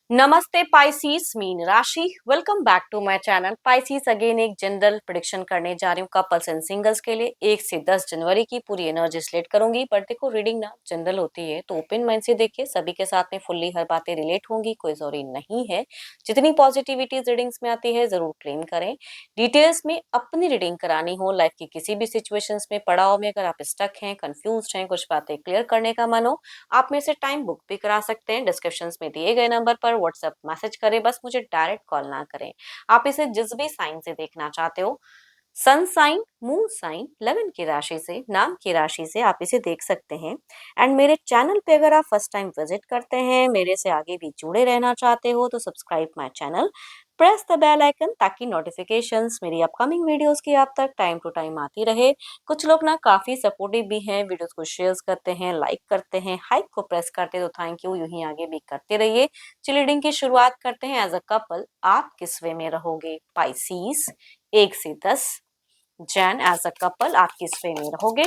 नमस्ते पाइसीस मीन राशि। Welcome back to my channel Pisces. Again एक जनरल प्रेडिक्शन करने जा रही हूँ कपल्स एंड सिंगल्स के लिए 1 से 10 जनवरी की पूरी एनर्जी स्लेट करूंगी। बट देखो रीडिंग ना जनरल होती है तो ओपन माइंड से देखिए, सभी के साथ में फुल्ली हर बातें रिलेट होंगी, कोई जरूरी नहीं है। जितनी पॉजिटिविटी रीडिंग्स में आती है जरूर क्लेम करें। डिटेल्स में अपनी रीडिंग करानी हो, लाइफ की किसी भी सिचुएशंस में पड़ाव में अगर आप स्टक हैं, कंफ्यूज हैं, कुछ बातें क्लियर करने का मन हो, आप मेरे से टाइम बुक भी करा सकते हैं। डिस्क्रिप्शन में दिए गए नंबर पर व्हाट्सएप मैसेज करें, बस मुझे डायरेक्ट कॉल ना करें। आप इसे जिस भी साइन से देखना चाहते हो, सन साइन, मून साइन, लगन की राशि से, नाम की राशि से आप इसे देख सकते हैं। एंड मेरे चैनल पे अगर आप फर्स्ट टाइम विजिट करते हैं, मेरे से आगे भी जुड़े रहना चाहते हो, तो subscribe my channel, press the bell icon, ताकि नोटिफिकेशंस मेरी अपकमिंग वीडियोस की आप तक टाइम टू टाइम आती रहे। कुछ लोग ना काफी सपोर्टिव भी हैं, वीडियोस को शेयर करते हैं, लाइक करते हैं, हाइक को प्रेस करते हैं, तो थैंक यू, यूं ही आगे भी करते रहिए। चलिए रीडिंग की शुरुआत करते हैं। एज अ कपल आप किस वे में रहोगे पाइसीस? 1 से 10। जैन एज अ कपल आप किस वे में रहोगे?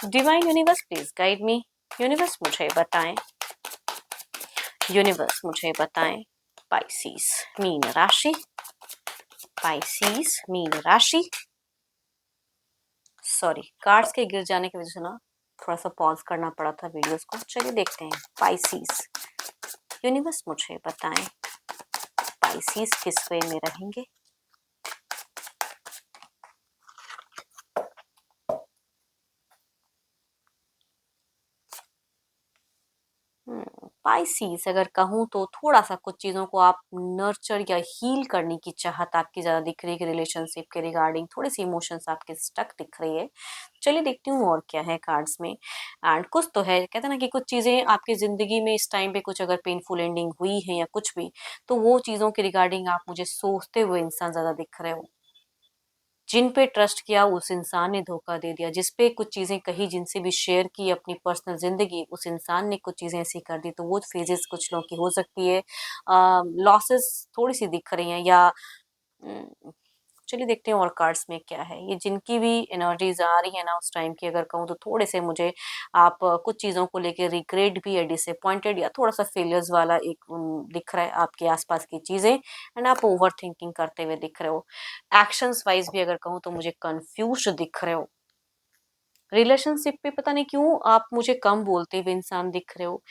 Divine universe please guide me. Universe मुझे बताएं, यूनिवर्स मुझे बताएं। पाइसीस मीन राशि, पाइसीस मीन राशि। सॉरी, कार्ड्स के गिर जाने की वजह से ना थोड़ा सा पॉज करना पड़ा था वीडियोस को। चलिए देखते हैं पाइसीस। यूनिवर्स मुझे बताएं, पाइसीस किस वे में रहेंगे? पाइसीस अगर कहूँ तो थोड़ा सा कुछ चीजों को आप नर्चर या हील करने की चाहत आपकी ज्यादा दिख रही है, कि रिलेशनशिप के रिगार्डिंग थोड़ी सी इमोशंस आपके स्टक दिख रही है। चलिए देखती हूँ और क्या है कार्ड्स में। एंड कुछ तो है, कहते हैं ना कि कुछ चीजें आपकी जिंदगी में इस टाइम पे कुछ अगर पेनफुल एंडिंग हुई है या कुछ भी, तो वो चीजों के रिगार्डिंग आप मुझे सोचते हुए इंसान ज्यादा दिख रहे हो। जिन पे ट्रस्ट किया उस इंसान ने धोखा दे दिया, जिस पे कुछ चीजें कही, जिनसे भी शेयर की अपनी पर्सनल जिंदगी, उस इंसान ने कुछ चीजें ऐसी कर दी, तो वो फेजेस कुछ लोगों की हो सकती है। लॉसेस थोड़ी सी दिख रही हैं, या अम, चलिए देखते हैं और कार्ड्स में क्या है। ये जिनकी भी एनर्जीज आ रही है ना उस टाइम की अगर कहूँ, तो थोड़े से मुझे आप कुछ चीज़ों को लेके रिग्रेट भी या डिसअपॉइंटेड या थोड़ा सा फेलियर्स वाला एक दिख रहा है आपके आसपास की चीज़ें। एंड आप ओवर थिंकिंग करते हुए दिख रहे हो। एक्शंस वाइज भी अगर कहूँ तो मुझे कंफ्यूज दिख रहे हो। रिलेशनशिप पे पता नहीं क्यों आप मुझे कम बोलते हुए इंसान दिख रहे हो।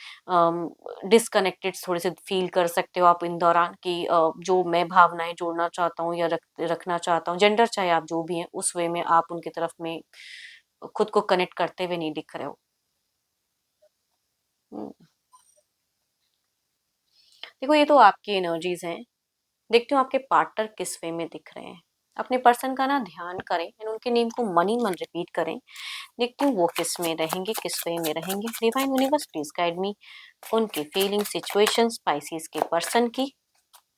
डिस्कनेक्टेड थोड़े से फील कर सकते हो आप इन दौरान, कि जो मैं भावनाएं जोड़ना चाहता हूँ या रखना चाहता हूँ, जेंडर चाहे आप जो भी हैं, उस वे में आप उनकी तरफ में खुद को कनेक्ट करते हुए नहीं दिख रहे हो। हम्म, देखो ये तो आपकी एनर्जीज हैं। देखती हूँ आपके पार्टनर किस वे में दिख रहे हैं। अपने पर्सन का ना ध्यान करें एंड उनके नेम को मन ही मन रिपीट करें। देखती हूँ वो किस में रहेंगे, किस वे में रहेंगे। Divine universe please guide me. उनकी फीलिंग सिचुएशन स्पाइसीज के पर्सन की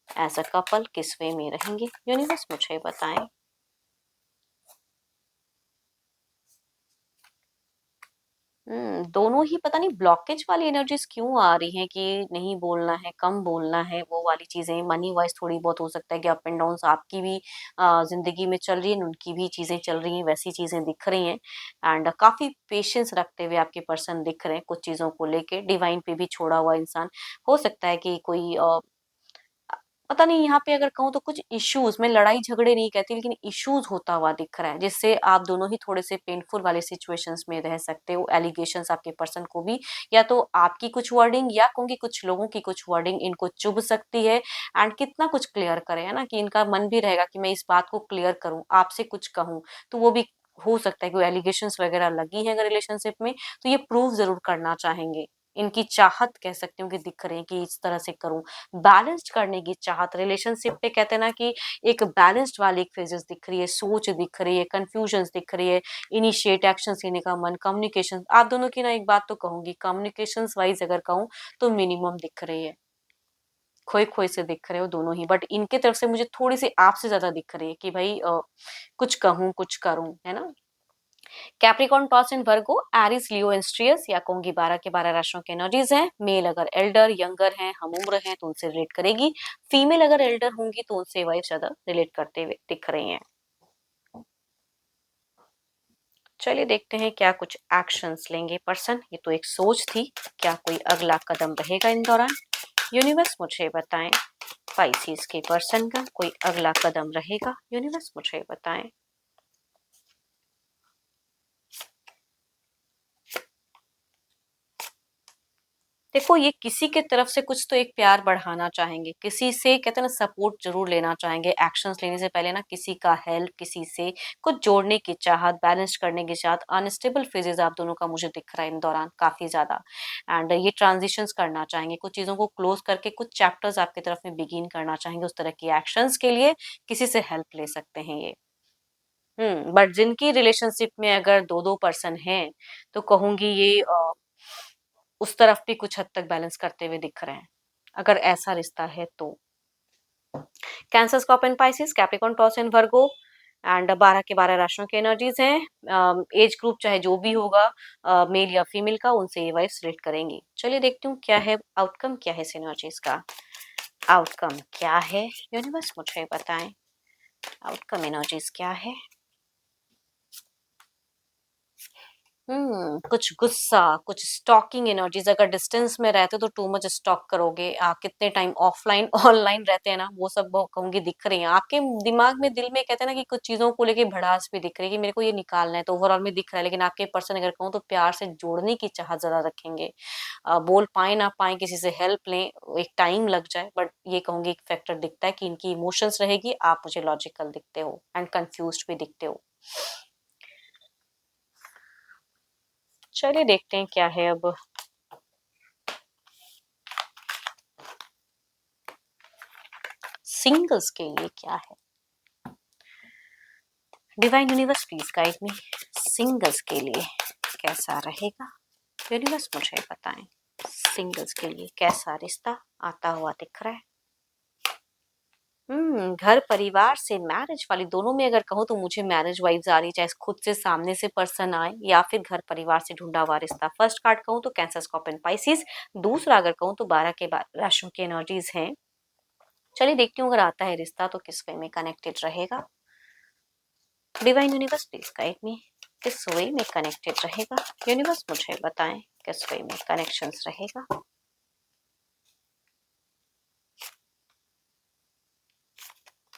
एज अ कपल किस वे में रहेंगे, यूनिवर्स मुझे बताएं। दोनों ही पता नहीं ब्लॉकेज वाली एनर्जीज क्यों आ रही हैं, कि नहीं बोलना है, कम बोलना है, वो वाली चीजें। मनी वाइज थोड़ी बहुत हो सकता है कि अप एंड डाउन आपकी भी जिंदगी में चल रही है, उनकी भी चीजें चल रही हैं, वैसी चीजें दिख रही हैं। एंड काफी पेशेंस रखते हुए आपके पर्सन दिख रहे हैं कुछ चीजों को लेके। डिवाइन पे भी छोड़ा हुआ इंसान हो सकता है कि कोई पता नहीं, यहाँ पे अगर कहूँ तो कुछ इश्यूज में, लड़ाई झगड़े नहीं कहती, लेकिन इश्यूज होता हुआ दिख रहा है, जिससे आप दोनों ही थोड़े से पेनफुल वाले सिचुएशंस में रह सकते हो। एलिगेशंस आपके पर्सन को भी, या तो आपकी कुछ वर्डिंग या कहूंगी कुछ लोगों की कुछ वर्डिंग इनको चुभ सकती है। एंड कितना कुछ क्लियर करें, है ना, कि इनका मन भी रहेगा कि मैं इस बात को क्लियर करूं, आपसे कुछ कहूं, तो वो भी हो सकता है कि एलिगेशंस वगैरह लगी है अगर रिलेशनशिप में, तो ये प्रूव जरूर करना चाहेंगे। इनकी चाहत कह सकती हूँ कि दिख रहे हैं कि इस तरह से करूं, बैलेंस्ड करने की चाहत रिलेशनशिप पे, कहते हैं ना कि एक बैलेंस्ड वाली एक फेजेस दिख रही है, सोच दिख रही है, कंफ्यूजन दिख रही है, इनिशिएट एक्शन लेने का मन, कम्युनिकेशन। आप दोनों की ना एक बात तो कहूंगी, कम्युनिकेशन वाइज अगर कहूँ तो मिनिमम दिख रही है। खोए खोए से दिख रहे हो दोनों ही, बट इनके तरफ से मुझे थोड़ी सी आपसे ज्यादा दिख रही है कि भाई कुछ कहूँ कुछ करूँ, है ना। Capricorn, Taurus and Virgo, Aries, Leo and स्ट्रियस, या कहूंगी 12 के 12 राशियों के एनर्जीज हैं। मेल अगर एल्डर यंगर हैं, हम उम्र हैं, तो उनसे रिलेट करेगी। फीमेल अगर एल्डर होंगी तो उनसे वाइफ ज्यादा रिलेट करते हुए दिख रही हैं। चलिए देखते हैं क्या कुछ एक्शंस लेंगे पर्सन। ये तो एक सोच थी, क्या कोई अगला कदम रहेगा इन दौरान। यूनिवर्स मुझे बताएं, पाइसेस के पर्सन का कोई अगला कदम रहेगा? यूनिवर्स मुझे बताएं। देखो, ये किसी के तरफ से कुछ तो एक प्यार बढ़ाना चाहेंगे, किसी से कहते हैं ना सपोर्ट जरूर लेना चाहेंगे। एक्शंस लेने से पहले ना किसी का हेल्प, किसी से कुछ जोड़ने की चाहत, बैलेंस करने की चाहत। अनस्टेबल फेजेस आप दोनों का मुझे दिख रहा है इन दौरान काफी ज्यादा। एंड ये ट्रांजिशंस करना चाहेंगे, कुछ चीजों को क्लोज करके कुछ चैप्टर्स आपकी तरफ में बिगिन करना चाहेंगे। उस तरह की एक्शंस के लिए किसी से हेल्प ले सकते हैं ये। बट जिनकी रिलेशनशिप में अगर दो दो पर्सन हैं, तो कहूंगी ये उस तरफ भी कुछ हद तक बैलेंस करते हुए दिख रहे हैं, अगर ऐसा रिश्ता है तो। Cancer, scorpion, Pisces, Capricorn, taurus and Virgo. And 12 के 12 राशियों की एनर्जीज हैं। एज ग्रुप चाहे जो भी होगा, मेल या फीमेल का, उनसे ये वाइफ रिलेट करेंगी। चलिए देखती हूँ क्या है आउटकम, क्या है इस एनर्जीज का। आउटकम क्या है यूनिवर्स मुझे बताएं, आउटकम एनर्जीज क्या है। कुछ गुस्सा, कुछ स्टॉकिंग एनर्जीज। अगर डिस्टेंस में रहते तो टू मच स्टॉक करोगे। कितने टाइम ऑफलाइन ऑनलाइन रहते हैं ना, वो सब कहूंगी दिख रही है आपके दिमाग में, दिल में। कहते हैं ना कि कुछ चीजों को लेके भड़ास भी दिख रही है कि मेरे को ये निकालना है, तो ओवरऑल में दिख रहा है। लेकिन आपके पर्सन अगर कहूँ तो प्यार से जोड़ने की चाहत ज्यादा रखेंगे। बोल पाए ना पाए, किसी से हेल्प लें, एक टाइम लग जाए, बट ये कहूंगी एक फैक्टर दिखता है कि इनकी इमोशंस रहेगी। आप मुझे लॉजिकल दिखते हो एंड कंफ्यूज भी दिखते हो। चलिए देखते हैं क्या है अब। सिंगल्स के लिए क्या है? Divine universe please guide me, singles के लिए कैसा रहेगा? यूनिवर्स मुझे बताएं, सिंगल्स के लिए कैसा रिश्ता आता हुआ दिख रहा है। घर परिवार से मैरिज वाली, दोनों में अगर कहूँ तो मुझे मैरिज वाइब्स आ रही है, चाहे खुद से सामने से पर्सन आए या फिर घर परिवार से ढूंढा हुआ रिश्ता। फर्स्ट कार्ड कहूँ तो कैंसर, स्कॉर्पियन, पाइसेस। दूसरा अगर कहूँ तो 12 के 12 राशियों की एनर्जीज हैं। चलिए देखती हूँ अगर आता है रिश्ता तो किस वे में कनेक्टेड रहेगा। Divine universe please guide me, किस वे में कनेक्टेड रहेगा? यूनिवर्स मुझे बताएं किस वे में कनेक्शंस रहेगा।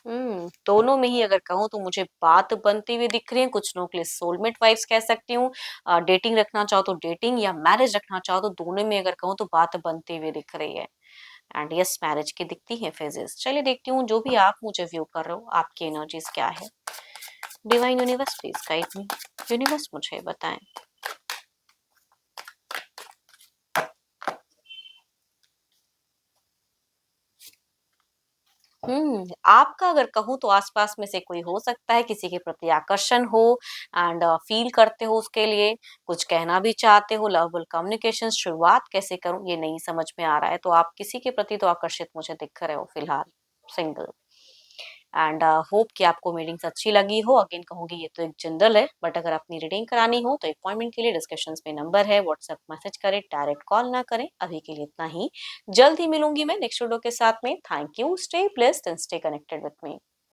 दोनों में ही अगर कहूँ तो मुझे बात बनती हुई दिख रही है। कुछ लोगों के लिए सोलमेट वाइब्स कह सकती हूँ। डेटिंग रखना चाहो तो डेटिंग, या मैरिज रखना चाहो तो दोनों में अगर कहूँ तो बात बनती हुई दिख रही है। एंड यस, मैरिज की दिखती है फेजेस। चलिए देखती हूँ जो भी आप मुझे व्यू कर रहे हो, आपकी एनर्जीज क्या है। Divine universe please guide me, universe मुझे बताएं। आपका अगर कहूँ तो आसपास में से कोई हो सकता है, किसी के प्रति आकर्षण हो एंड फील करते हो उसके लिए, कुछ कहना भी चाहते हो। लवेबल कम्युनिकेशन शुरुआत कैसे करूं ये नहीं समझ में आ रहा है, तो आप किसी के प्रति तो आकर्षित मुझे दिख रहे हो फिलहाल, सिंगल। एंड होप कि आपको रीडिंग्स अच्छी लगी हो। अगेन कहूंगी ये तो एक जनरल है, बट अगर अपनी रीडिंग करानी हो तो अपॉइंटमेंट के लिए डिस्कशन में नंबर है, व्हाट्सएप मैसेज करें, डायरेक्ट कॉल ना करें। अभी के लिए इतना ही, जल्द ही मिलूंगी मैं नेक्स्ट वीडियो के साथ में। Thank you, stay blessed and stay connected with me.